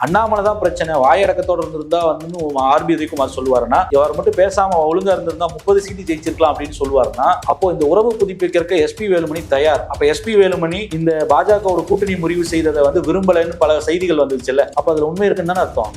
அண்ணாமலை தான் பிரச்சனை, வாயடக்கத்தோட இருந்திருந்தா வந்து ஆர்பி உதயகுமார் சொல்லுவாருன்னா, இவர் மட்டும் பேசாம ஒழுங்கா இருந்திருந்தா 30 சீட்டு ஜெயிச்சிருக்கலாம் அப்படின்னு சொல்லுவாருன்னா, அப்போ இந்த உறவு புதுப்பிக்கிறதுக்கு எஸ்பி வேலுமணி தயார். அப்ப எஸ்பி வேலுமணி இந்த பாஜகவோட கூட்டணி முறிவு செய்ததை வந்து விரும்பலன்னு பல செய்திகள் வந்துருச்சுல்ல, அப்ப அதுல உண்மை இருக்குன்னு தானே அர்த்தம்.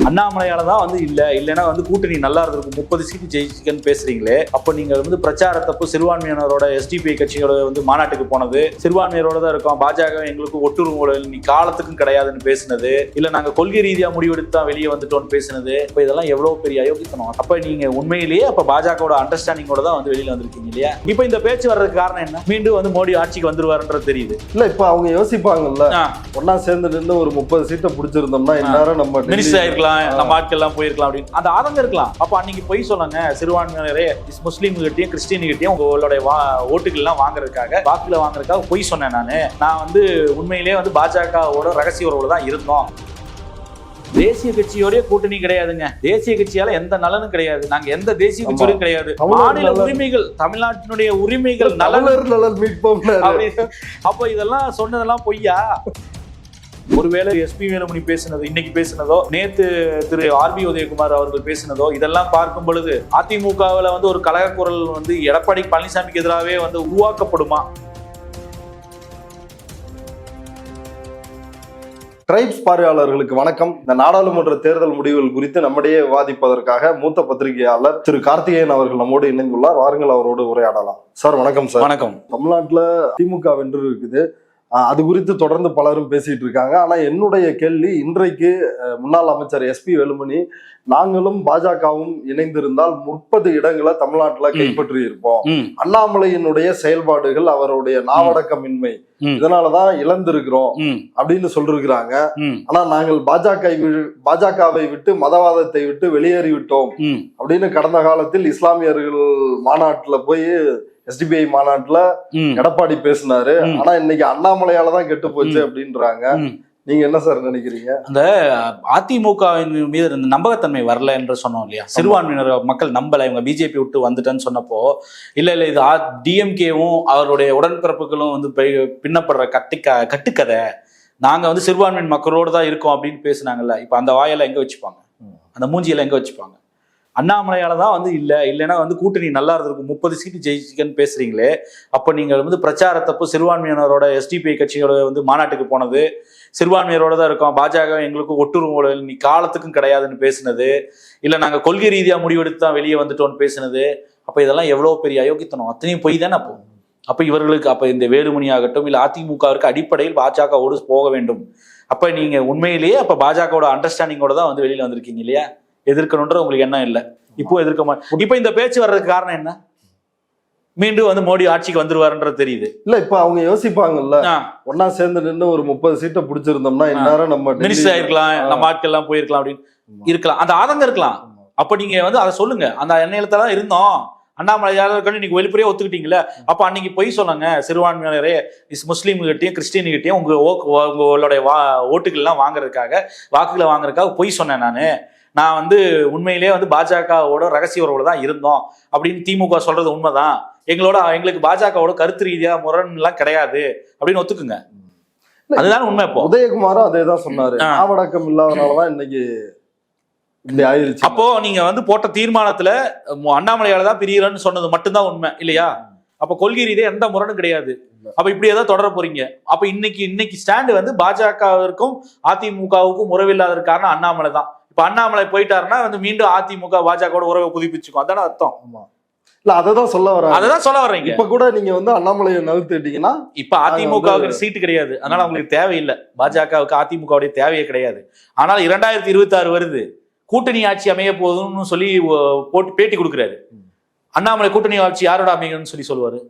அண்ணாமலையால தான் வந்து இல்லைன்னா வந்து கூட்டணி நல்லா இருந்திருக்கும், 30 சீட்டு ஜெயிச்சுக்கன்னு பேசுறீங்களே, அப்ப நீங்க வந்து பிரச்சாரத்தப்போ சிறுபான்மையினரோட எஸ்டிபிஐ கட்சியோட வந்து மாநாட்டுக்கு போனது, சிறுபான்மையரோட தான் இருக்கோம், பாஜக எங்களுக்கு ஒட்டுரிமை நீ காலத்துக்கும் கிடையாதுன்னு பேசினது, இல்ல நாங்க கொள்கை ரீதியா முடிவெடுத்து தான் வெளியே வந்துட்டோம்னு பேசினது, இப்ப இதெல்லாம் எவ்வளவு பெரிய அயோக்கியத்தனம். அப்ப நீங்க உண்மையிலேயே அப்ப பாஜகவோட அண்டர்ஸ்டாண்டிங்கோட தான் வந்து வெளியில வந்திருக்கீங்க இல்லையா? இப்ப இந்த பேச்சு வர்றதுக்கு காரணம் என்ன? மீண்டும் வந்து மோடி ஆட்சிக்கு வந்துருவாருன்றது தெரியுது இல்ல. இப்ப அவங்க யோசிப்பாங்கல்ல, ஒன்னா சேர்ந்து நின்று ஒரு 30 சீட்டை பிடிச்சிருந்தோம்னா இந்நேரம் நம்ம மினிஸ்டர் ஆயிருக்கலாம், நம்ம ஆட்கள் எல்லாம் போயிருக்கலாம் அப்படின்னு அந்த ஆதங்கம் இருக்கலாம். அப்ப அன்னைக்கு போய் சொன்னாங்க, சிறுபான்மையினரே முஸ்லீம் கிட்டையும் கிறிஸ்டின் கிட்டையும் உங்களுடைய ஓட்டுகள் எல்லாம் வாங்குறதுக்காக, வாக்குல வாங்குறதுக்காக போய் சொன்னேன். நான் வந்து உண்மையிலேயே வந்து பாஜகவோட ரகசிய உறவுல தான் இருந்தோம். தேசிய கட்சியோட கூட்டணி கிடையாதுங்க. தேசிய கட்சியால எந்த நலனும் கிடையாது. நாங்க எந்த தேசிய கட்சியோடும் கிடையாது. மாநில உரிமைகள், தமிழ்நாட்டினுடைய உரிமைகள், நலன் மீட்போம். அப்ப இதெல்லாம் சொன்னதெல்லாம் பொய்யா? ஒருவேளை எஸ்பி வேலுமணி பேசினது, இன்னைக்கு பேசினதோ, நேத்து திரு ஆர்பி உதயகுமார் அவர்கள் பேசினதோ, இதெல்லாம் பார்க்கும் பொழுது அதிமுகவில் வந்து ஒரு கலக குரல் வந்து எடப்பாடி பழனிசாமிக்கு எதிராகவே வந்து உருவாக்கப்படுமா? டிரைப்ஸ் பார்வையாளர்களுக்கு வணக்கம். இந்த நாடாளுமன்ற தேர்தல் முடிவுகள் குறித்து நம்மிடையே விவாதிப்பதற்காக மூத்த பத்திரிகையாளர் திரு கார்த்திகேயன் அவர்கள் நம்மோடு இணைந்துள்ளார். வாருங்கள் அவரோடு உரையாடலாம். சார் வணக்கம். சார் வணக்கம். தமிழ்நாட்டுல திமுக வென்று இருக்குது, அது குறித்து தொடர்ந்து பலரும் பேசிட்டு இருக்காங்க. ஆனா என்னுடைய கேள்வி, இன்றைக்கு முன்னாள் அமைச்சர் எஸ்பி வேலுமணி, நாங்களும் பாஜகவும் இணைந்திருந்தால் 30 இடங்களை தமிழ்நாட்டுல கைப்பற்றி இருப்போம், அண்ணாமலையினுடைய செயல்பாடுகள், அவருடைய நாவடக்கமின்மை, இதனாலதான் இழந்திருக்கிறோம் அப்படின்னு சொல்லிருக்கிறாங்க. ஆனா நாங்கள் பாஜகவை விட்டு, மதவாதத்தை விட்டு வெளியேறி விட்டோம் அப்படின்னு கடந்த காலத்தில் இஸ்லாமியர்கள் மாநாட்டுல போய், எஸ்டிபிஐ மாநாட்டுல எடப்பாடி பேசினாரு. ஆனா இன்னைக்கு அண்ணாமலையாலதான் கெட்டு போச்சு அப்படின்றாங்க. நீங்க என்ன சார் நினைக்கிறீங்க? அந்த அதிமுகவின் மீது இந்த நம்பகத்தன்மை வரல என்று சொன்னோம் இல்லையா? சிறுபான்மையினர் மக்கள் நம்பல, இவங்க பிஜேபி விட்டு வந்துட்டேன்னு சொன்னப்போ, இல்ல இது டிஎம்கேவும் அவருடைய உடன்பிறப்புகளும் வந்து பின்னப்படுற கட்டுக்கதை, நாங்க வந்து சிறுபான்மையின் மக்களோடு தான் இருக்கோம் அப்படின்னு பேசினாங்கல்ல. இப்ப அந்த வாயெல்லாம் எங்க வச்சுப்பாங்க? அந்த மூஞ்சியெல்லாம் எங்க வச்சுப்பாங்க? அண்ணாமலையால தான் வந்து இல்லைன்னா வந்து கூட்டணி நல்லா இருந்திருக்கும், 30 சீட்டு ஜெயிச்சுக்கன்னு பேசுறீங்களே, அப்ப நீங்க வந்து பிரச்சாரத்தப்போ சிறுபான்மையினரோட எஸ்டிபிஐ கட்சியோட வந்து மாநாட்டுக்கு போனது, சிறுபான்மையரோட தான் இருக்கோம், பாஜக எங்களுக்கு ஒட்டுரிமை நீ காலத்துக்கும் கிடையாதுன்னு பேசினது, இல்ல நாங்க கொள்கை ரீதியா முடிவெடுத்து தான் வெளியே வந்துட்டோம்னு பேசினது, அப்ப இதெல்லாம் எவ்வளவு பெரிய அயோக்கியத்தனம். அத்தனையும் பொய் தானே. அப்ப இவர்களுக்கு, அப்ப இந்த வேலுமணி ஆகட்டும் இல்ல அதிமுகவிற்கு அடிப்படையில் பாஜகவோடு போக வேண்டும். அப்ப நீங்க உண்மையிலேயே அப்ப பாஜகவோட அண்டர்ஸ்டாண்டிங்கோட தான் வந்து வெளியில வந்திருக்கீங்க இல்லையா? எதிர்க்கணும்ன்ற உங்களுக்கு என்ன இல்லை, இப்போ எதிர்க்க இப்ப இந்த பேச்சு வர்றதுக்கு காரணம் என்ன? மீண்டும் வந்து மோடி ஆட்சிக்கு வந்துருவாருன்றது தெரியுது இல்ல. இப்ப அவங்க யோசிப்பாங்கல்ல, ஒன்னா சேர்ந்து நின்று ஒரு 30 சீட்டை பிடிச்சிருந்தோம்னா இந்நேரம் நம்ம மினிஸ்டர் ஆயிருக்கலாம், நம்ம ஆட்கள் எல்லாம் போயிருக்கலாம் அப்படின்னு இருக்கலாம், அந்த ஆதங்கம் இருக்கலாம். அப்ப நீங்க வந்து அதை சொல்லுங்க, அந்த எண்ணெயில தான் இருந்தோம், அண்ணாமலையாளர் நீங்க வெளிப்படையா ஒத்துக்கிட்டீங்களே, அப்ப அன்னைக்கு போய் சொன்னாங்க, சிறுபான்மையினரே முஸ்லீம் கிட்டையும் கிறிஸ்டின் கிட்டையும் உங்களுடைய ஓட்டுகள் எல்லாம் வாங்குறதுக்காக, வாக்குகளை வாங்குறதுக்காக போய் சொன்னேன். நான் வந்து உண்மையிலேயே வந்து பாஜகவோட ரகசிய உறவுல தான் இருந்தோம் அப்படின்னு திமுக சொல்றது உண்மைதான், எங்களுக்கு பாஜகவோட கருத்து ரீதியா முரண் எல்லாம் கிடையாது அப்படின்னு ஒத்துக்குங்க. அதுதான் உண்மை. இப்போ உதயகுமாரும் அதே தான் சொன்னாரு, நாவடக்கம் இல்லாதனாலதான் இன்னைக்கு இப்படி ஆயிருச்சு. அப்போ நீங்க வந்து போட்ட தீர்மானத்துல அண்ணாமலையால தான் பிரியறன்னு சொன்னது மட்டும்தான் உண்மை இல்லையா? அப்ப கொள்கை ரீதியா எந்த முரணும் கிடையாது. அப்ப இப்படி ஏதாவது தொடர போறீங்க. அப்ப இன்னைக்கு ஸ்டாண்டு வந்து பாஜகவிற்கும் அதிமுகவுக்கும் உறவில்லாத காரணம் அண்ணாமலை தான். இப்ப அண்ணாமலை போயிட்டாருன்னா வந்து மீண்டும் அதிமுக பாஜகவோட உறவை புதுப்பிச்சுக்கும், அதான அர்த்தம். இல்ல அததான் சொல்ல வர்றீங்க. இப்ப கூட நீங்க வந்து அண்ணாமலையை நகர்த்திட்டீங்கன்னா இப்ப அதிமுகவுக்கு சீட்டு கிடையாது, அதனால அவங்களுக்கு தேவையில்லை, பாஜகவுக்கு அதிமுகவுடைய தேவையே கிடையாது. ஆனால் 2026 வருது, கூட்டணி ஆட்சி அமைய போதும்னு சொல்லி போட்டு பேட்டி கொடுக்குறாரு. அண்ணாமலை கூட்டணி ஆட்சி யாரோட அமையணும்னு சொல்லுவாரு.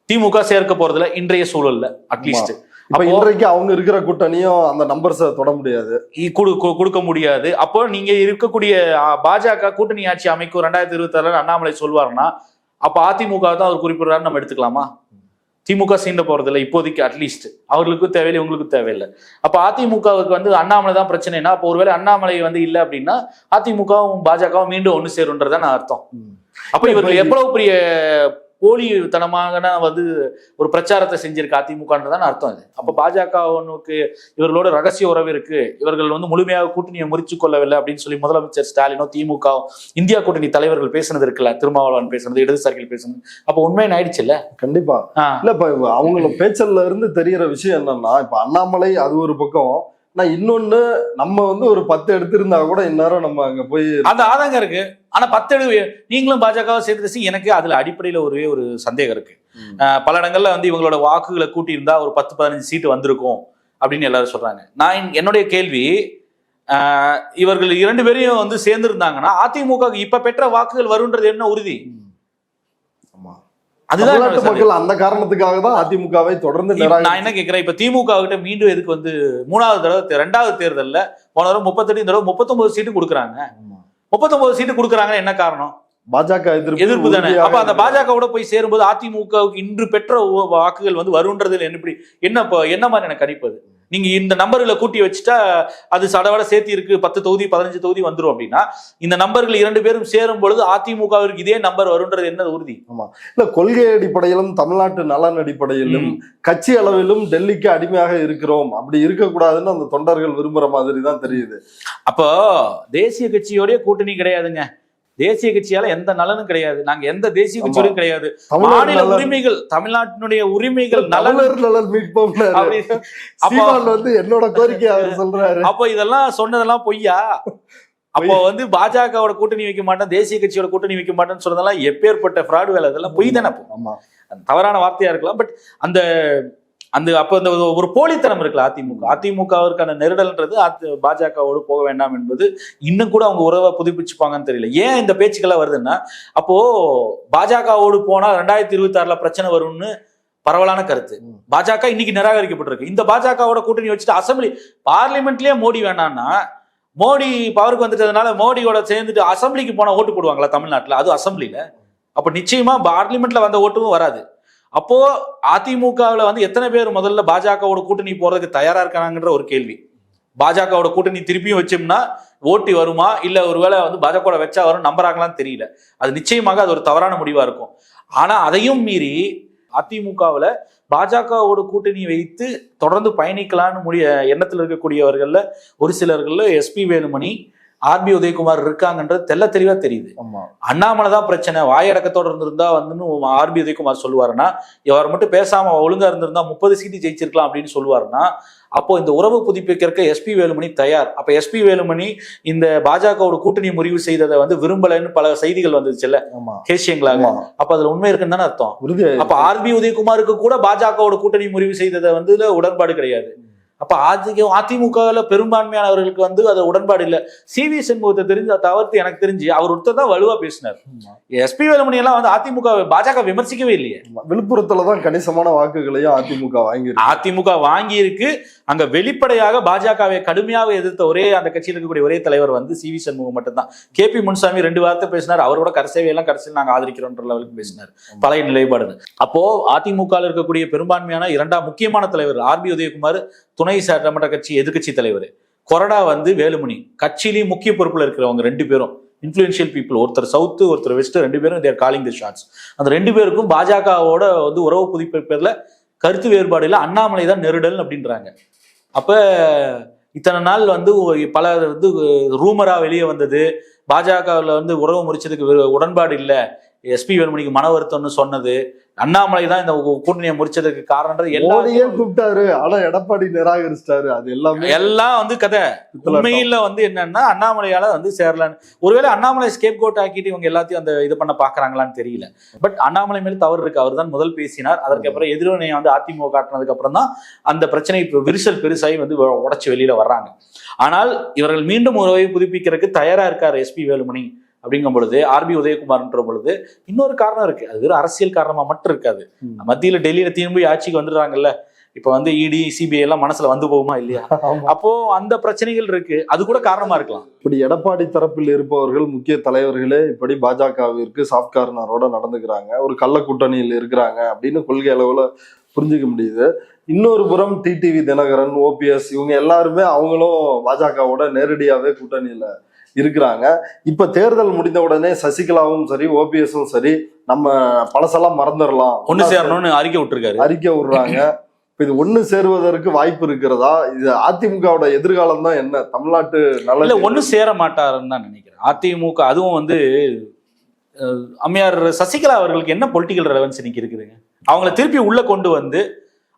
திமுக சேர்க்க போறதுல இன்றைய சூழல்ல அட்லீஸ்ட் இப்ப இன்றைக்கு அவங்க இருக்கிற கூட்டணியும் அந்த நம்பர்ஸை தொட முடியாது, கொடுக்க முடியாது. அப்போ நீங்க இருக்கக்கூடிய பாஜக கூட்டணி ஆட்சி அமைக்கும் 2026 அண்ணாமலை சொல்வாருன்னா, அப்ப அதிமுக தான் அவர் குறிப்பிடுறாரு நம்ம எடுத்துக்கலாமா? திமுக சீண்ட போறதில்லை இப்போதைக்கு, அட்லீஸ்ட் அவர்களுக்கும் தேவையில்லை, உங்களுக்கும் தேவையில்லை. அப்ப அதிமுகவுக்கு வந்து அண்ணாமலை தான் பிரச்சனைனா, அப்போ ஒருவேளை அண்ணாமலை வந்து இல்லை அப்படின்னா அதிமுகவும் பாஜகவும் மீண்டும் ஒண்ணு சேருன்றதான் அர்த்தம். அப்ப இவர்கள் எவ்வளவு பெரிய போலித்தனமாக வந்து ஒரு பிரச்சாரத்தை செஞ்சிருக்கு அதிமுகன்றதான் அர்த்தம் அது. அப்ப பாஜகவுக்கு இவர்களோட ரகசிய உறவு இருக்கு, இவர்கள் வந்து முழுமையாக கூட்டணியை முறிச்சு கொள்ளவில்லை அப்படின்னு சொல்லி முதலமைச்சர் ஸ்டாலினோ திமுக இந்தியா கூட்டணி தலைவர்கள் பேசுனது இருக்குல்ல, திருமாவளவன் பேசுனது, இடதுசாரிகள் பேசுனது, அப்ப உண்மைன்னு ஆயிடுச்சு இல்ல? கண்டிப்பா இல்ல. இப்ப அவங்கள பேச்சல்ல இருந்து தெரியற விஷயம் என்னன்னா, இப்ப அண்ணாமலை அது ஒரு பக்கம், நான் இன்னொன்னு நம்ம வந்து ஒரு 10 எடுத்திருந்தா கூட இந்நேரம் நம்ம அங்க போய் அந்த ஆதங்கம் இருக்கு. ஆனா 10 நீங்களும் பாஜகவை சேர்த்து எனக்கு அதுல அடிப்படையில ஒரு சந்தேகம் இருக்கு. பல இடங்கள்ல வந்து இவங்களோட வாக்குகளை கூட்டி இருந்தா ஒரு 10-15 சீட்டு வந்திருக்கும் அப்படின்னு எல்லாரும் சொல்றாங்க. என்னுடைய கேள்வி, இவர்கள் 2 பேரையும் வந்து சேர்ந்திருந்தாங்கன்னா அதிமுக இப்ப பெற்ற வாக்குகள் வரும்ன்றது என்ன உறுதி? அதுதான் மக்கள் அந்த காரணத்துக்காக தான் அதிமுகவை தொடர்ந்து. நான் என்ன கேட்கிறேன், இப்ப திமுக கிட்ட மீண்டும் எதுக்கு வந்து 3வது தடவை 2வது தேர்தல்ல போன தடவை 38 தடவை 39 சீட்டு கொடுக்குறாங்க. 39 சீட்டு கொடுக்குறாங்க, என்ன காரணம்? பாஜக எதிர்ப்பு தானே. அப்ப அந்த பாஜகவோட போய் சேரும்போது அதிமுகவுக்கு இன்று பெற்ற வாக்குகள் வந்து வரும்ன்றது என்ன மாதிரி எனக்கு கணிப்பது? நீங்க இந்த நம்பர்களை கூட்டி வச்சுட்டா அது சடவட சேர்த்தி இருக்கு 10 தொகுதி 15 தொகுதி வந்துடும் அப்படின்னா, இந்த நம்பர்கள் 2 பேரும் சேரும் பொழுது அதிமுகவிற்கு இதே நம்பர் வரும்ன்றது என்ன உறுதி? ஆமா, இல்ல கொள்கை அடிப்படையிலும் தமிழ்நாட்டு நலன் அடிப்படையிலும் கட்சி அளவிலும் டெல்லிக்கு அடிமையாக இருக்கிறோம், அப்படி இருக்கக்கூடாதுன்னு அந்த தொண்டர்கள் விரும்புற மாதிரி தான் தெரியுது. அப்போ தேசிய கட்சியோடய கூட்டணி கிடையாதுங்க. தேசிய கட்சியால எந்த நலனும் கிடையாது. நாங்க எந்த தேசிய கட்சியோடும் கிடையாது. மாநில உரிமைகள், தமிழ்நாட்டினுடைய உரிமைகள், நலன் மீட்போம் வந்து என்னோட கோரிக்கை அவர் சொல்றாரு. அப்போ இதெல்லாம் சொன்னதெல்லாம் பொய்யா? அப்போ வந்து பாஜகவோட கூட்டணி வைக்க மாட்டேன், தேசிய கட்சியோட கூட்டணி வைக்க மாட்டேன்னு சொன்னதெல்லாம் எப்பேற்பட்ட ஃப்ராடு வேலை, அதெல்லாம் பொய் தானே. தவறான வார்த்தையா இருக்கலாம், பட் அப்ப அந்த ஒரு போலித்தனம் இருக்குல்ல அதிமுகவிற்கான நெருடல்ன்றது பாஜகவோடு போக வேண்டாம் என்பது இன்னும் கூட அவங்க உறவை புதுப்பிச்சுப்பாங்கன்னு தெரியல. ஏன் இந்த பேச்சுக்கெல்லாம் வருதுன்னா, அப்போ பாஜகவோடு போனா 2026 பிரச்சனை வரும்னு பரவலான கருத்து. பாஜக இன்னைக்கு நிராகரிக்கப்பட்டிருக்கு. இந்த பாஜகவோட கூட்டணி வச்சுட்டு பார்லிமெண்ட்லயே மோடி வேணாம்னா, மோடி பவருக்கு வந்துட்டதுனால மோடியோட சேர்ந்துட்டு அசம்பிளிக்கு போனா ஓட்டு போடுவாங்களா தமிழ்நாட்டுல? அது அசம்பிளில. அப்ப நிச்சயமா பார்லிமெண்ட்ல வந்த ஓட்டும் வராது. அப்போ அதிமுகவில் வந்து எத்தனை பேர் முதல்ல பாஜகவோட கூட்டணி போறதுக்கு தயாரா இருக்காங்கன்ற ஒரு கேள்வி. பாஜகவோட கூட்டணி திருப்பியும் வச்சோம்னா ஓட்டு வருமா, இல்ல ஒருவேளை வந்து பாஜக வச்சா வரும் நம்புறாங்களான்னு தெரியல. அது நிச்சயமாக அது ஒரு தவறான முடிவா இருக்கும். ஆனா அதையும் மீறி அதிமுகவில் பாஜகவோட கூட்டணி வைத்து தொடர்ந்து பயணிக்கலான்னு எண்ணத்தில் இருக்கக்கூடியவர்கள்ல ஒரு சிலர்கள்ல எஸ்பி வேலுமணி, ஆர்பி உதயகுமார் இருக்காங்கன்றது தெல்ல தெளிவா தெரியுது. அண்ணாமலை தான் பிரச்சனை, வாயடக்கத்தோட இருந்திருந்தா வந்து ஆர்பி உதயகுமார் சொல்லுவாருன்னா, இவர் மட்டும் பேசாம ஒழுங்கா இருந்திருந்தா 30 சீட்டு ஜெயிச்சிருக்கலாம் அப்படின்னு சொல்லுவாருன்னா, அப்போ இந்த உறவு புதுப்பிக்கிறக்க எஸ்பி வேலுமணி தயார். அப்ப எஸ்பி வேலுமணி இந்த பாஜகவோட கூட்டணி முறிவு செய்ததை வந்து விரும்பலன்னு பல செய்திகள் வந்துச்சுல்ல கேசியங்களாக. அப்ப அதுல உண்மை இருக்குன்னு தானே அர்த்தம். அப்ப ஆர்பி உதயகுமாருக்கு கூட பாஜகவோட கூட்டணி முறிவு செய்ததை வந்து உடன்பாடு கிடையாது. அப்ப அதிமுகவில் பெரும்பான்மையானவர்களுக்கு வந்து அது உடன்பாடு இல்லை. சிவி சண்முகத்தை தவிர்த்து எனக்கு தெரிஞ்சு அவர் ஒருத்தர் தான் வலுவா பேசினார். எஸ்பி வேலுமணி எல்லாம் வந்து அதிமுக பாஜக விமர்சிக்கவே இல்லையே. விழுப்புரத்துலதான் கணிசமான வாக்குகளையும் அதிமுக வாங்கி இருக்கு. அங்க வெளிப்படையாக பாஜகவை கடுமையாக எதிர்த்த அந்த கட்சியில் இருக்கக்கூடிய ஒரே தலைவர் வந்து சிவி சண்முகம் மட்டும்தான். KP முனுசாமி 2 வார்த்தை பேசினார். அவரோட கடைசியெல்லாம் கடைசியில் நாங்க ஆதரிக்கிறோன்ற லெவலுக்கு பேசினார். பழைய நிலைப்பாடு. அப்போ அதிமுக இருக்கக்கூடிய பெரும்பான்மையான 2 முக்கியமான தலைவர் ஆர்பி உதயகுமார், துணை சட்டமன்ற கட்சி எதிர்கட்சி தலைவர் கொறடா வந்து வேலுமணி, கட்சியிலையும் முக்கிய பொறுப்புல இருக்கிறவங்க 2 பேரும் இன்ஃபுளுன்ஷியல் பீப்புள், ஒருத்தர் சவுத் ஒருத்தர் வெஸ்ட், 2 பேரும் தேர் காலிங் தி ஷாட்ஸ். அந்த 2 பேருக்கும் பாஜகவோட வந்து உறவு புதுப்பிப்பதில் கருத்து வேறுபாடு இல்லை, அண்ணாமலை தான் நெருடல் அப்படின்றாங்க. அப்ப இத்தனை நாள் வந்து பல வந்து ரூமரா வெளியே வந்தது, பாஜகவில் வந்து உறவு முறிச்சதுக்கு உடன்பாடு இல்லை, எஸ்பி வேலுமணிக்கு மன வருத்தம்னு சொன்னது, அண்ணாமலை தான் இந்த கூட்டணியை முறிச்சதுக்கு காரணம் எல்லாரையும் கூப்பிட்டாரு, ஆனா எடப்பாடி நிராகரிச்சிட்டாரு. அது எல்லாம் வந்து கதை. உண்மையில வந்து என்னன்னா அண்ணாமலையால வந்து சேரலான்னு, ஒருவேளை அண்ணாமலை ஸ்கேப் கோட் ஆக்கிட்டு இவங்க எல்லாத்தையும் அந்த இது பண்ண பாக்குறாங்களான்னு தெரியல. பட் அண்ணாமலை மேல தவறு இருக்கு. அவர் தான் முதல் பேசினார். அதற்கப்புறம் எதிர்வினையை வந்து அதிமுக காட்டினதுக்கு அப்புறம் தான் அந்த பிரச்சனை விரிசல் பெருசாகி வந்து உடைச்சு வெளியில வர்றாங்க. ஆனால் இவர்கள் மீண்டும் உறவை புதுப்பிக்கிறதுக்கு தயாரா இருக்காரு எஸ்பி வேலுமணி அப்படிங்கும் பொழுது, ஆர்பி உதயகுமார்ன்ற பொழுது இன்னொரு காரணம் இருக்கு. அது வெறும் அரசியல் காரணமா மட்டும் இருக்காது. மத்தியில டெல்லியில திரும்பி ஆட்சிக்கு வந்துடுறாங்கல்ல, இப்ப வந்து இடி சிபிஐ எல்லாம் மனசுல வந்து போகுமா இல்லையா? அப்போ அந்த பிரச்சனைகள் இருக்கு, அது கூட காரணமா இருக்கலாம். இப்படி எடப்பாடி தரப்பில் இருப்பவர்கள் முக்கிய தலைவர்களே இப்படி பாஜகவிற்கு சாஃப்ட் கார்னரோட நடந்துக்கிறாங்க, ஒரு கள்ள கூட்டணியில் இருக்கிறாங்க அப்படின்னு கொள்கை அளவுல புரிஞ்சுக்க முடியுது. இன்னொரு புறம் டிடிவி தினகரன், OPS இவங்க எல்லாருமே அவங்களும் பாஜகவோட நேரடியாவே கூட்டணியில இருக்கிறாங்க. இப்ப தேர்தல் முடிந்த உடனே சசிகலாவும் சரி ஓபிஎஸும் சரி நம்ம பழசெல்லாம் மறந்துடலாம், ஒண்ணு சேரணும்னு அறிக்கை விடுறாங்க. இப்ப இது ஒண்ணு சேருவதற்கு வாய்ப்பு இருக்கிறதா? இது அதிமுகவோட எதிர்காலம் தான் என்ன? தமிழ்நாட்டு நல்ல ஒண்ணு சேர மாட்டாருன்னு தான் நினைக்கிறேன் அதிமுக. அதுவும் வந்து அம்மையார் சசிகலா அவர்களுக்கு என்ன பொலிட்டிக்கல் ரெலவன்ஸ் இன்னைக்கு இருக்குதுங்க? அவங்கள திருப்பி உள்ள கொண்டு வந்து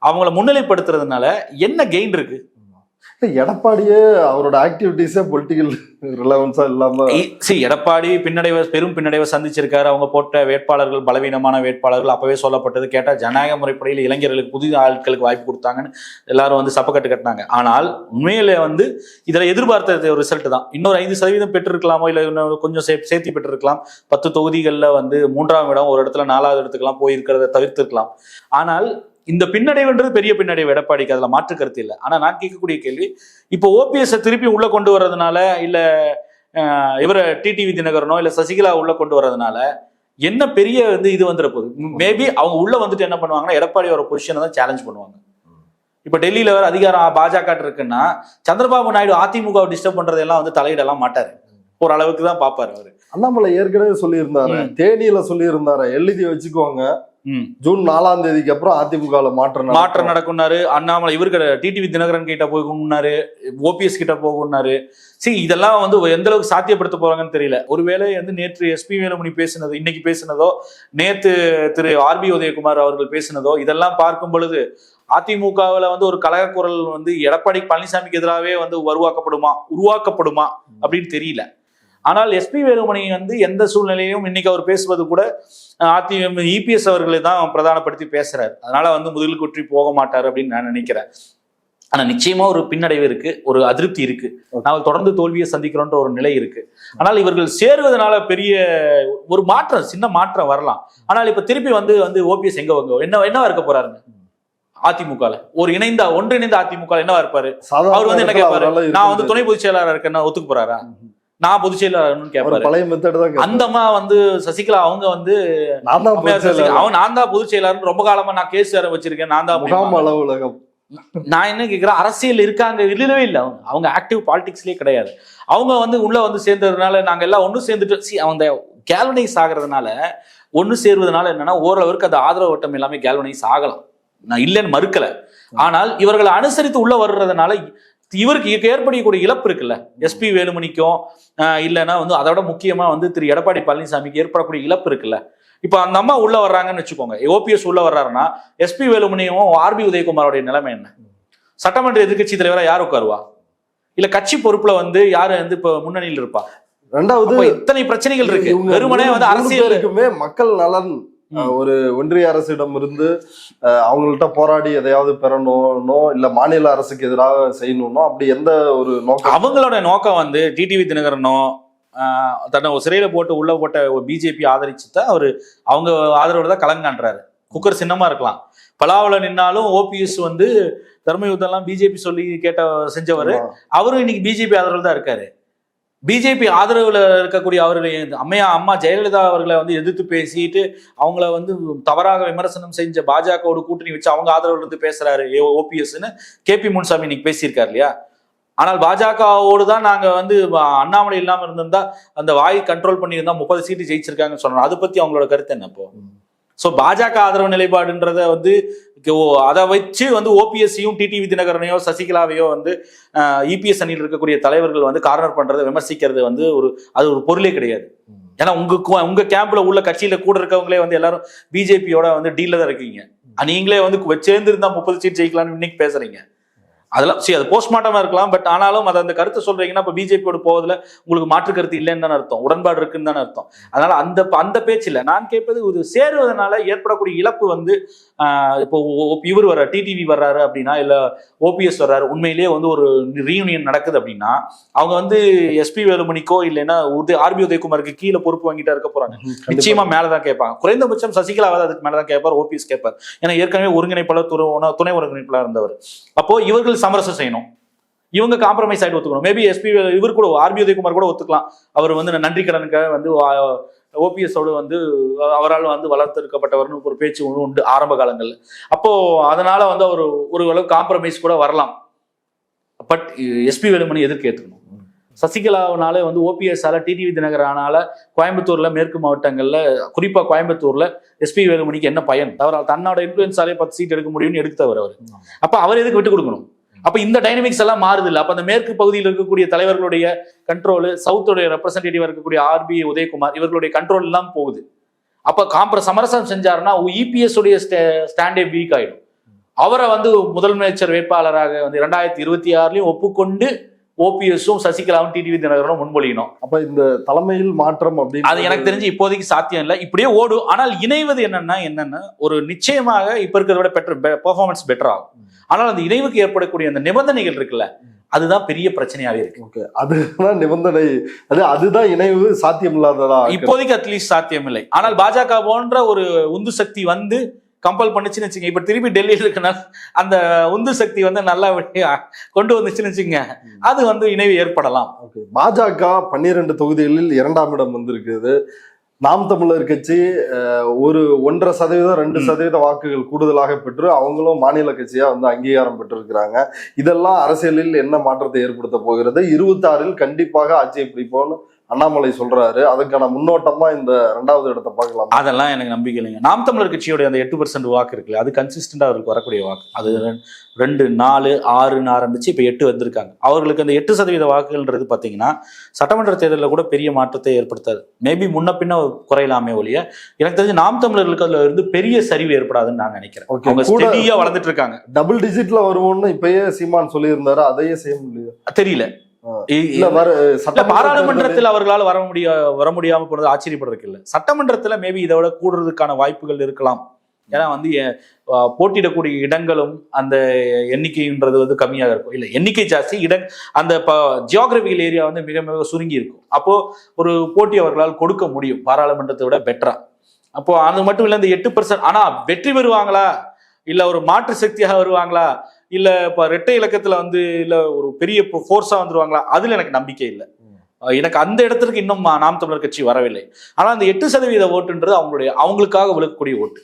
அவங்கள முன்னிலைப்படுத்துறதுனால என்ன கெயின் இருக்கு? எடப்பாடியே அவரோட ஆக்டிவிட்டிஸே பொலிட்டிக்கல் ரிலவன்ஸா இல்லாம எடப்பாடி பெரும் பின்னடைவை சந்திச்சிருக்காரு. அவங்க போட்ட வேட்பாளர்கள் பலவீனமான வேட்பாளர்கள். அப்பவே சொல்லப்பட்டது கேட்டா ஜனநாயக முறைப்படையில் இளைஞர்களுக்கு புதிய ஆட்களுக்கு வாய்ப்பு கொடுத்தாங்கன்னு எல்லாரும் வந்து சப்பக்கட்டு கட்டினாங்க. ஆனால் உண்மையில வந்து இதுல எதிர்பார்த்த ஒரு ரிசல்ட் தான். இன்னொரு 5% பெற்றிருக்கலாமோ இல்ல இன்னும் கொஞ்சம் சேர்த்து பெற்றிருக்கலாம். 10 தொகுதிகளில் வந்து 3ஆம் இடம், ஒரு இடத்துல 4வது இடத்துக்கெல்லாம் போயிருக்கிறத தவிர்த்திருக்கலாம். ஆனால் இந்த பின்னடைவுன்றது பெரிய பின்னடைவு எடப்பாடிக்கு, அதுல மாற்று கருத்து இல்லை. ஆனா நான் கேட்கக்கூடிய கேள்வி, இப்போ ஓபிஎஸ் திருப்பி உள்ள கொண்டு வர்றதுனால இல்ல இவரை டிடிவி தினகரனோ இல்ல சசிகலா உள்ள கொண்டு வர்றதுனால என்ன பெரிய வந்து இது வந்துட போகுது? மேபி அவங்க உள்ள வந்துட்டு என்ன பண்ணுவாங்கன்னா எடப்பாடியோட பொசிஷனை தான் சேலஞ்ச் பண்ணுவாங்க. இப்ப டெல்லியில வேற அதிகாரம் பாஜக இருக்குன்னா சந்திரபாபு நாயுடு அதிமுக டிஸ்டர்ப் பண்றதெல்லாம் வந்து தலையிடலாம் மாட்டாரு, ஒரு அளவுக்கு தான் பாப்பாரு அவரு. அண்ணாமலை ஏற்கனவே சொல்லியிருந்தாரு, தேனியில சொல்லியிருந்தாரு, எழுதி வச்சுக்கோங்க, ஜூன் 4ஆம் தேதிக்கு அப்புறம் அதிமுக மாற்றம் நடக்கும்னாரு. அண்ணாமலை இவருக்கு டிடிவி தினகரன் கிட்ட போகணும்னாரு, ஓபிஎஸ் கிட்ட போகணும்னாரு. சரி, இதெல்லாம் வந்து எந்த அளவுக்கு சாத்தியப்படுத்த போறாங்கன்னு தெரியல. ஒருவேளை வந்து நேற்று எஸ்பி வேலுமணி பேசினதோ இன்னைக்கு பேசினதோ நேற்று திரு ஆர்பி உதயகுமார் அவர்கள் பேசினதோ இதெல்லாம் பார்க்கும் பொழுது அதிமுகவில் வந்து ஒரு கலக குரல் வந்து எடப்பாடி பழனிசாமிக்கு எதிராகவே வந்து உருவாக்கப்படுமா அப்படின்னு தெரியல. ஆனால் எஸ்பி வேலுமணி வந்து எந்த சூழ்நிலையும் இன்னைக்கு அவர் பேசுவது கூட இபிஎஸ் அவர்களை தான் பிரதானப்படுத்தி பேசுறாரு. அதனால வந்து முதல் குற்றி போக மாட்டாரு அப்படின்னு நான் நினைக்கிறேன். ஆனா நிச்சயமா ஒரு பின்னடைவு இருக்கு, ஒரு அதிருப்தி இருக்கு, நாங்கள் தொடர்ந்து தோல்வியை சந்திக்கிறோன்ற ஒரு நிலை இருக்கு. ஆனால் இவர்கள் சேருவதனால பெரிய ஒரு மாற்றம், சின்ன மாற்றம் வரலாம். ஆனால் இப்ப திருப்பி வந்து ஓபிஎஸ் என்னவா இருக்க போறாருங்க அதிமுகல? ஒரு ஒன்றிணைந்த அதிமுக என்னவா இருப்பாரு? அவர் வந்து என்ன கேட்பாரு? நான் வந்து துணை பொதுச் செயலாளர் இருக்கேன்னு ஒத்துக்கு போறாரா? நான் பொதுச் செயலாளர்னு கேட்பாரு. அந்த அம்மா வந்து சசிகலா அவங்க வந்து நான் தான் பொதுச் செயலாளர், ரொம்ப காலமா நான் கேஸ் வேற வச்சிருக்கேன், நான் தான். நான் என்ன கேட்கிறேன், அரசியல் இருக்காங்க, இல்லவே இல்லை. அவங்க ஆக்டிவ் பாலிடிக்ஸ்லயே கிடையாது. அவங்க வந்து உள்ள வந்து சேர்ந்ததுனால நாங்க எல்லாம் ஒண்ணு சேர்ந்துட்டு அவங்க கேல்வனைஸ் ஆகிறதுனால, ஒண்ணு சேர்வதனால என்னன்னா ஓரளவுக்கு அந்த ஆதரவு வட்டம் எல்லாமே கேல்வனைஸ் ஆகலாம், நான் இல்லைன்னு மறுக்கல. ஆனால் இவர்களை அனுசரித்து உள்ள வர்றதுனால இவருக்கு ஏற்படக்கூடிய இழப்பு இருக்குல்ல, எஸ்பி வேலுமணிக்கும் இல்லைன்னா வந்து அதோட முக்கியமா வந்து திரு எடப்பாடி பழனிசாமிக்கு ஏற்படக்கூடிய இழப்பு இருக்குல்ல. இப்ப அந்த அம்மா உள்ள வர்றாங்கன்னு வச்சுக்கோங்க, ஓபிஎஸ் உள்ள வர்றாருன்னா எஸ்பி வேலுமணியும் ஆர்பி உதயகுமாரோடைய நிலைமை என்ன? சட்டமன்ற எதிர்கட்சி தலைவரா யார் உட்காருவா? இல்ல கட்சி பொறுப்புல வந்து யாரு வந்து இப்ப முன்னணியில் இருப்பா? ரெண்டாவது இத்தனை பிரச்சனைகள் இருக்கு. வெறுமனே வந்து அரசியலுக்குமே மக்கள் நலன் ஒரு ஒன்றிய அரசிடம் இருந்து அவங்கள்ட்ட போராடி எதையாவது பெறணும்னோ இல்ல மாநில அரசுக்கு எதிராக செய்யணும்னோ அப்படி எந்த ஒரு நோக்கம்? அவங்களோட நோக்கம் வந்து டிடிவி தினகரனோ தன்னை சிறையில போட்ட பிஜேபி ஆதரிச்சுதான் அவங்க ஆதரவோட தான் கலங்கான்றாரு. குக்கர் சின்னமா இருக்கலாம், பலாவில் நின்னாலும் ஓபிஎஸ் வந்து தர்ம யுத்தம் எல்லாம் பிஜேபி சொல்லி செஞ்சவர், அவரும் இன்னைக்கு பிஜேபி ஆதரவு தான் இருக்காரு. பிஜேபி ஆதரவுல இருக்கக்கூடிய அவர்கள் அம்மா ஜெயலலிதா அவர்களை வந்து எதிர்த்து பேசிட்டு அவங்கள வந்து தவறாக விமர்சனம் செஞ்ச பாஜகவோட கூட்டணி வச்சு அவங்க ஆதரவுல இருந்து பேசுறாரு ஓபிஎஸ்ன்னு கேபி முனுசாமி இன்னைக்கு பேசியிருக்காரு இல்லையா? ஆனால் பாஜகவோடு தான் நாங்க வந்து அண்ணாமலை இல்லாம இருந்திருந்தா அந்த வாய் கண்ட்ரோல் பண்ணியிருந்தா 30 சீட்டு ஜெயிச்சிருக்காங்கன்னு சொன்னாங்க. அதை பத்தி அவங்களோட கருத்து என்ன இப்போ? ஸோ பாஜக ஆதரவு நிலைப்பாடுன்றத வந்து அதை வச்சு வந்து ஓபிஎஸ்ஸையும் டிடிவி தினகரனையோ சசிகலாவையோ வந்து இபிஎஸ் அணியில் இருக்கக்கூடிய தலைவர்கள் வந்து கார்னர் பண்றதை விமர்சிக்கிறது வந்து அது ஒரு பொருளே கிடையாது. ஏன்னா உங்க கேம்ப்ல உள்ள கட்சியில கூட இருக்கவங்களே வந்து எல்லாரும் பிஜேபியோட வந்து டீல்ல தான் இருக்கீங்க. நீங்களே வந்து சேர்ந்து இருந்தா 30 சீட் ஜெயிக்கலாம்னு இன்னைக்கு பேசுறீங்க. அதெல்லாம் அது போஸ்ட்மார்ட்டமா இருக்கலாம். பட் ஆனாலும் அதை அந்த கருத்தை சொல்றீங்கன்னா இப்ப பிஜேபியோட போவதில் உங்களுக்கு மாற்று கருத்து இல்லைன்னு தானே அர்த்தம், உடன்பாடு இருக்குன்னு தானே அர்த்தம். அதனால அந்த பேச்சு இல்லை. நான் கேட்பது இது சேருவதனால ஏற்படக்கூடிய இழப்பு வந்து இப்போ இவர் வர்ற டிடிவி வர்றாரு அப்படின்னா இல்ல ஓபிஎஸ் வர்றாரு, உண்மையிலேயே வந்து ஒரு ரீயூனியன் நடக்குது அப்படின்னா அவங்க வந்து எஸ்பி வேலுமணிக்கோ இல்லைன்னா ஆர்பி உதயகுமாருக்கு கீழே பொறுப்பு வாங்கிட்டா இருக்க போறாங்க. நிச்சயமா மேலதான் கேட்பாங்க. குறைந்தபட்சம் சசிகலாவது அதுக்கு மேலதான் கேட்பார், ஓபிஎஸ் கேட்பார். ஏன்னா ஏற்கனவே ஒருங்கிணைப்பாளர் துணை ஒருங்கிணைப்பாளர் இருந்தவர். அப்போ இவர்கள் சமரசம் செய்யணும், இவங்க காம்ப்ரமைஸ் ஆகிட்டு ஒத்துக்கணும். மேபி இவர் கூட ஆர்பி உதயகுமார் கூட ஒத்துக்கலாம். அவர் வந்து நன்றி கடனுக்காக வந்து ஓபிஎஸோடு வந்து அவரால் வந்து வளர்த்தெடுக்கப்பட்டவர்னு ஒரு பேச்சு உண்டு ஆரம்ப காலங்கள்ல. அப்போ அதனால வந்து அவர் ஒரு அளவு காம்ப்ரமைஸ் கூட வரலாம். பட் எஸ்பி வேலுமணி எதிர்க்க ஏற்றுக்கணும். சசிகலாவினால வந்து ஓபிஎஸ்ஆல டிடிவி தினகரனால கோயம்புத்தூர்ல மேற்கு மாவட்டங்கள்ல குறிப்பா கோயம்புத்தூர்ல எஸ்பி வேலுமணிக்கு என்ன பயன்? அவர் தன்னோட இன்ஃபுளுன்ஸாலே 10 சீட் எடுக்க முடியும்னு எடுத்தவர் அவர். அப்ப அவர் எதுக்கு விட்டு கொடுக்கணும்? அப்ப இந்த டைனமிக்ஸ் எல்லாம் மாறுது இல்ல. அப்ப அந்த மேற்கு பகுதியில் இருக்கக்கூடிய தலைவர்களுடைய கண்ட்ரோல், சவுத்துடைய ரெப்ரசன்டேட்டிவ் இருக்கக்கூடிய ஆர்பி உதயகுமார் இவர்களுடைய கண்ட்ரோல் எல்லாம் போகுது. அப்ப சமரசம் செஞ்சாருன்னா இபிஎஸ் உடைய ஸ்டாண்டே வீக் ஆயிடும். அவரை வந்து முதலமைச்சர் வேட்பாளராக வந்து 2026 ஒப்புக்கொண்டு ஓபிஎஸும் சசிகலாவும் டிடிவி தினகரனும் முன்மொழியணும். அப்ப இந்த தலைமையில் மாற்றம் அப்படின்னு அது எனக்கு தெரிஞ்சு இப்போதைக்கு சாத்தியம் இல்லை. இப்படியே ஓடும். ஆனால் இணைவது என்னன்னா ஒரு நிச்சயமாக இப்ப இருக்கிறத விட பெர்ஃபார்மன்ஸ் பெட்டர் ஆகும். ஆனால் அந்த இணைவுக்கு ஏற்படக்கூடிய அந்த நிபந்தனைகள் இருக்குல்ல, அதுதான் பெரிய பிரச்சனையாவே இருக்கு. அதுதான் நிபந்தனை, அதுதான் இணைவு சாத்தியம் இல்லாததா இப்போதைக்கு அட்லீஸ்ட் சாத்தியம் இல்லை. ஆனால் பாஜக போன்ற ஒரு உந்து சக்தி வந்து கம்பல் பண்ணிச்சுன்னு வச்சுங்க. இப்ப திருப்பி டெல்லியில் இருக்கனால அந்த உந்து சக்தி வந்து நல்லா கொண்டு வந்துச்சுன்னு வச்சுங்க, அது வந்து இணைவு ஏற்படலாம். பாஜக 12 தொகுதிகளில் 2ஆம் இடம் வந்திருக்குது. நாம் தமிழர் கட்சி ஒரு 1.5% 2% வாக்குகள் கூடுதலாக பெற்று அவங்களும் மாநில கட்சியா வந்து அங்கீகாரம் பெற்றிருக்கிறாங்க. இதெல்லாம் அரசியலில் என்ன மாற்றத்தை ஏற்படுத்த போகிறது? 26 கண்டிப்பாக ஆட்சியை பிடிப்போம்னு அண்ணாமலை சொல்றாரு. அதுக்கான முன்னோட்டமா இந்த 2வது இடத்தை பார்க்கலாம். அதெல்லாம் எனக்கு நம்பிக்கை இல்லைங்க. நாம் தமிழர் கட்சியோட அந்த 8% வாக்கு இருக்குல்ல, அது கன்சிஸ்டண்டா அவருக்கு வரக்கூடிய வாக்கு. அது 2, 4, 6 ஆரம்பிச்சு இப்ப 8 வந்திருக்காங்க. அவர்களுக்கு அந்த 8% வாக்குகள்ன்றது பாத்தீங்கன்னா சட்டமன்ற தேர்தலில் கூட பெரிய மாற்றத்தை ஏற்படுத்தாது. மேபி முன்ன பின்ன குறையலாமே ஒழிய எனக்கு தெரிஞ்சு நாம் தமிழர்களுக்கு அதுல இருந்து பெரிய சரிவு ஏற்படாதுன்னு நான் நினைக்கிறேன். அவங்க ஸ்டெடியா வளர்ந்துட்டு இருக்காங்க. டபுள் டிஜிட்ல வருவோம்னு இப்பயே சீமான் சொல்லி இருந்தாரு. அதையே செய்ய முடியல, தெரியல. பாராளுமன்றத்தில் அவர்களால் வர முடியாம போனது ஆச்சரியப்படுறதுக்கு இல்லை. சட்டமன்றத்துல மேபி இதை விட கூடுறதுக்கான வாய்ப்புகள் இருக்கலாம். ஏன்னா வந்து போட்டியிடக்கூடிய இடங்களும் அந்த எண்ணிக்கைன்றது வந்து கம்மியாக இருக்கும். இல்லை, எண்ணிக்கை ஜாஸ்தி, அந்த ஜியோகிராபிக்கல் ஏரியா வந்து மிக மிக சுருங்கி இருக்கும். அப்போ ஒரு போட்டி அவர்களால் கொடுக்க முடியும் பாராளுமன்றத்தை விட பெட்டரா. அப்போ அது மட்டும் இல்லை, இந்த 8%. ஆனா வெற்றி பெறுவாங்களா, இல்ல ஒரு மாற்று சக்தியாக வருவாங்களா, இல்ல இப்ப இரட்டை இலக்கத்துல வந்து இல்ல ஒரு பெரிய ஃபோர்ஸா வந்துருவாங்களா, அதுல எனக்கு நம்பிக்கை இல்லை. எனக்கு அந்த இடத்துக்கு இன்னும் நாம் தமிழர் கட்சி வரவில்லை. ஆனா அந்த 8% ஓட்டுன்றது அவங்களுக்காக விழுக்கக்கூடிய ஓட்டு.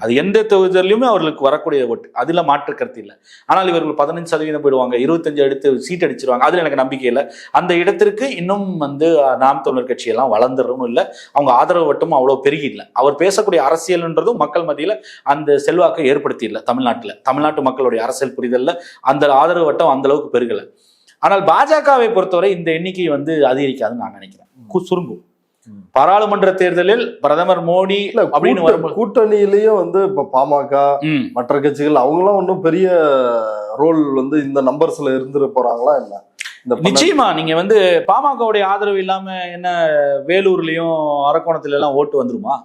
அது எந்த தொகுதியிலுமே அவர்களுக்கு வரக்கூடிய ஓட்டு, அதுல மாற்று கருத்து இல்லை. ஆனால் இவர்கள் 15% போயிடுவாங்க, 25 எடுத்து சீட் அடிச்சிருவாங்க, அதுல எனக்கு நம்பிக்கை இல்லை. அந்த இடத்திற்கு இன்னும் வந்து நாம் தமிழர் கட்சி எல்லாம் வளர்ந்துடும் இல்லை, அவங்க ஆதரவு வட்டம் அவ்வளவு பெருகி இல்லை. அவர் பேசக்கூடிய அரசியல்ன்றதும் மக்கள் மத்தியில அந்த செல்வாக்கை ஏற்படுத்தி இல்லை. தமிழ்நாட்டு மக்களுடைய அரசியல் புரிதல்ல அந்த ஆதரவு வட்டம் அந்த அளவுக்கு பெருகல. ஆனால் பாஜகவை பொறுத்தவரை இந்த எண்ணிக்கை வந்து அதிகரிக்காதுன்னு நான் நினைக்கிறேன். சுருங்கும். பாராளுமன்ற தேர்தலில் பிரதமர் மோடி அப்படின்னு வரும்போது கூட்டணியிலயும் வந்து இப்ப பாமக மற்ற கட்சிகள் அவங்களாம் ஒன்றும் பெரிய ரோல் வந்து இந்த நம்பர்ஸ்ல இருந்துட்டு போறாங்களா என்ன? நிச்சயமா நீங்க வந்து பாமகவுடைய ஆதரவு இல்லாம என்ன வேலூர்லயும் அரக்கோணத்துல எல்லாம் ஓட்டு வந்துருமா?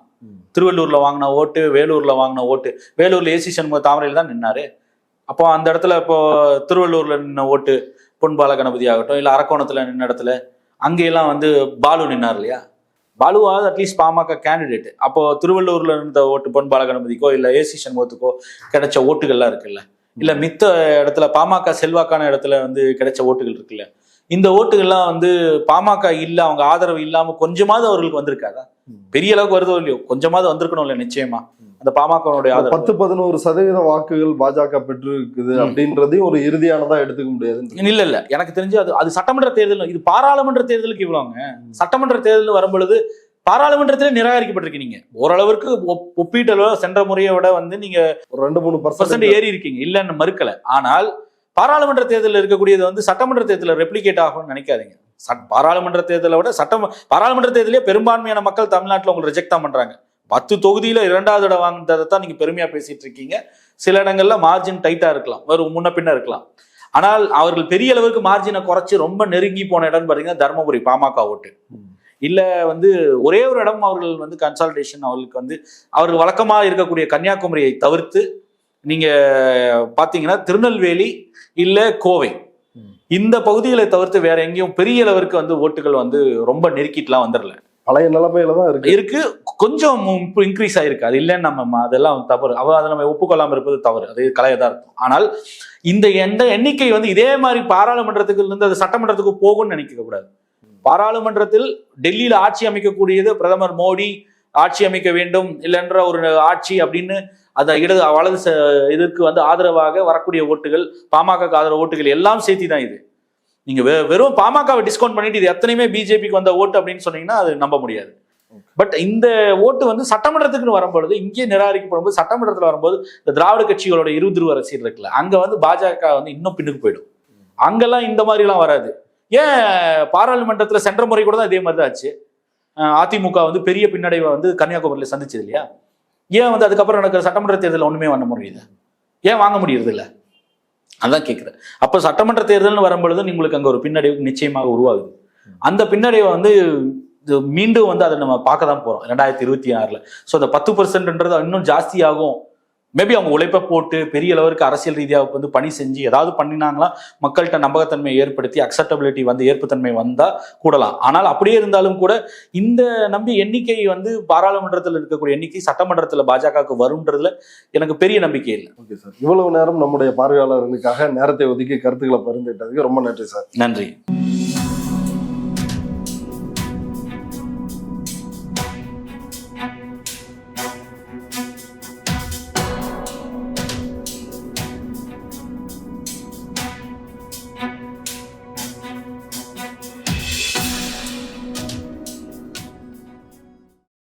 திருவள்ளூர்ல வாங்கின ஓட்டு, வேலூர்ல வாங்கின ஓட்டு, வேலூர்ல ஏசி சண்முக தாமரையில் தான் நின்னாரு. அப்போ அந்த இடத்துல இப்போ திருவள்ளூர்ல நின்ன ஓட்டு பொன்பால கணபதி ஆகட்டும், இல்ல அரக்கோணத்துல நின்ன இடத்துல அங்கெல்லாம் வந்து பாலு நின்னார் இல்லையா? பாலுவாவது அட்லீஸ்ட் பாமக கேண்டிடேட். அப்போ திருவள்ளூர்ல இருந்த ஓட்டு பொன் பாலகணபதிக்கோ இல்ல ஏசி சண்முகத்துக்கோ கிடைச்ச ஓட்டுகள்லாம் இருக்குல்ல, இல்ல மித்த இடத்துல பாமக செல்வாக்கான இடத்துல வந்து கிடைச்ச ஓட்டுகள் இருக்குல்ல, இந்த ஓட்டுகள்லாம் வந்து பாமக இல்ல, அவங்க ஆதரவு இல்லாம கொஞ்சமாவது அவர்களுக்கு வந்திருக்காதா? பெரிய அளவுக்கு வருதோ இல்லையோ, கொஞ்சமாவது வந்திருக்கணும் இல்ல? நிச்சயமா அந்த பாமகனுடைய 10-11% வாக்குகள் பாஜக பெற்று இருக்குது அப்படின்றதையும் ஒரு இறுதியானதா எடுத்துக்க முடியாது. இல்ல எனக்கு தெரிஞ்சு அது சட்டமன்ற தேர்தல், இது பாராளுமன்ற தேர்தலுக்கு இவ்வளவுங்க. சட்டமன்ற தேர்தல் வரும்பொழுது பாராளுமன்றத்திலே நிராகரிக்கப்பட்டிருக்கு. நீங்க ஓரளவுக்கு ஒப்பீட்டளவு சென்ற முறையை விட வந்து நீங்க ஒரு 2-3% ஏறி இருக்கீங்க, இல்லன்னு மறுக்கல. ஆனால் பாராளுமன்ற தேர்தலில் இருக்கக்கூடியது வந்து சட்டமன்ற தேர்தலில் ரெப்ளிகேட் ஆகும்னு நினைக்காதீங்க. பாராளுமன்ற தேர்தலை விட பாராளுமன்ற தேர்தலே பெரும்பான்மையான மக்கள் தமிழ்நாட்டில் உங்களை ரிஜெக்ட் தான் பண்றாங்க. 10 தொகுதியில 2வது இடம் வாங்கினதை தான் நீங்க பெருமையா பேசிட்டு இருக்கீங்க. சில இடங்கள்ல மார்ஜின் டைட்டா இருக்கலாம், ஒரு முன்ன பின்ன இருக்கலாம். ஆனால் அவர்கள் பெரிய அளவுக்கு மார்ஜினை குறைச்சி ரொம்ப நெருங்கி போன இடம் பாத்தீங்கன்னா தர்மபுரி பாமக ஓட்டு. இல்ல வந்து ஒரே ஒரு இடம் அவர்கள் வந்து கன்சால்டேஷன் அவர்களுக்கு வந்து அவர்கள் வழக்கமாக இருக்கக்கூடிய கன்னியாகுமரியை தவிர்த்து நீங்க பாத்தீங்கன்னா திருநெல்வேலி இல்ல கோவை, இந்த பகுதிகளை தவிர்த்து வேற எங்கேயும் பெரிய அளவிற்கு வந்து ஓட்டுகள் வந்து ரொம்ப நெருக்கிட்டுலாம் வந்துடல. பழைய நிலைமையில தான் இருக்கு. கொஞ்சம் இன்க்ரீஸ் ஆயிருக்கு, அது இல்லைன்னு நம்ம அதெல்லாம் தவறு, அதை நம்ம ஒப்புக்கொள்ளாம இருப்பது தவறு, அது கலையதா இருக்கும். ஆனால் இந்த எண்ணிக்கை வந்து இதே மாதிரி பாராளுமன்றத்துக்கு இருந்து அது சட்டமன்றத்துக்கு போகும்னு நினைக்க கூடாது. பாராளுமன்றத்தில் டெல்லியில ஆட்சி அமைக்கக்கூடியது பிரதமர் மோடி ஆட்சி அமைக்க வேண்டும் இல்லைன்ற ஒரு ஆட்சி அப்படின்னு அந்த வலது இதற்கு வந்து ஆதரவாக வரக்கூடிய ஓட்டுகள், பாமக ஆதரவு ஓட்டுகள் எல்லாம் சேர்த்தி தான் இது. நீங்க வெறும் பாமகவை டிஸ்கவுண்ட் பண்ணிட்டு இது எத்தனையுமே பிஜேபிக்கு வந்த ஓட்டு அப்படின்னு சொன்னீங்கன்னா அது நம்ப முடியாது. பட் இந்த ஓட்டு வந்து சட்டமன்றத்துக்குன்னு வரும்பொழுது, இங்கே நிராகரிக்கப்படும் போது, சட்டமன்றத்தில் வரும்போது இந்த திராவிட கட்சிகளோட இருதுருவ அரசியல் இருக்குல்ல, அங்க வந்து பாஜக வந்து இன்னும் பின்னுக்கு போயிடும். அங்கெல்லாம் இந்த மாதிரி எல்லாம் வராது. ஏன் பாராளுமன்றத்துல சென்ற முறை கூட தான் இதே மாதிரி தான் ஆச்சு. அதிமுக வந்து பெரிய பின்னடைவை வந்து கன்னியாகுமரியில சந்திச்சது இல்லையா? ஏன் வந்து அதுக்கப்புறம் நடக்கிற சட்டமன்ற தேர்தல் ஒண்ணுமே பண்ண முடியுது? ஏன் வாங்க முடியறது இல்லை? அதான் கேட்குறேன். அப்போ சட்டமன்ற தேர்தல்னு வரும்பொழுது உங்களுக்கு அங்கே ஒரு பின்னடைவு நிச்சயமாக உருவாகுது. அந்த பின்னடைவை வந்து மீண்டும் வந்து அதை நம்ம பார்க்க தான் போறோம் 2026. ஸோ அந்த 10%ன்றது இன்னும் ஜாஸ்தியாகும். மேபி அவங்க உழைப்பை போட்டு பெரிய அளவுக்கு அரசியல் ரீதியாக வந்து பணி செஞ்சு ஏதாவது பண்ணினாங்களா, மக்கள்கிட்ட நம்பகத்தன்மையை ஏற்படுத்தி அக்செப்டபிலிட்டி வந்து ஏற்புத்தன்மை வந்தா கூடலாம். ஆனால் அப்படியே இருந்தாலும் கூட இந்த நம்பி எண்ணிக்கை வந்து பாராளுமன்றத்தில் இருக்கக்கூடிய எண்ணிக்கை சட்டமன்றத்தில் பாஜகவுக்கு வரும்ன்றதுல எனக்கு பெரிய நம்பிக்கை இல்லை. ஓகே சார், இவ்வளவு நேரம் நம்முடைய பார்வையாளர்களுக்காக நேரத்தை ஒதுக்கி கருத்துக்களை பகிர்ந்துட்டதுக்கு ரொம்ப நன்றி சார். நன்றி.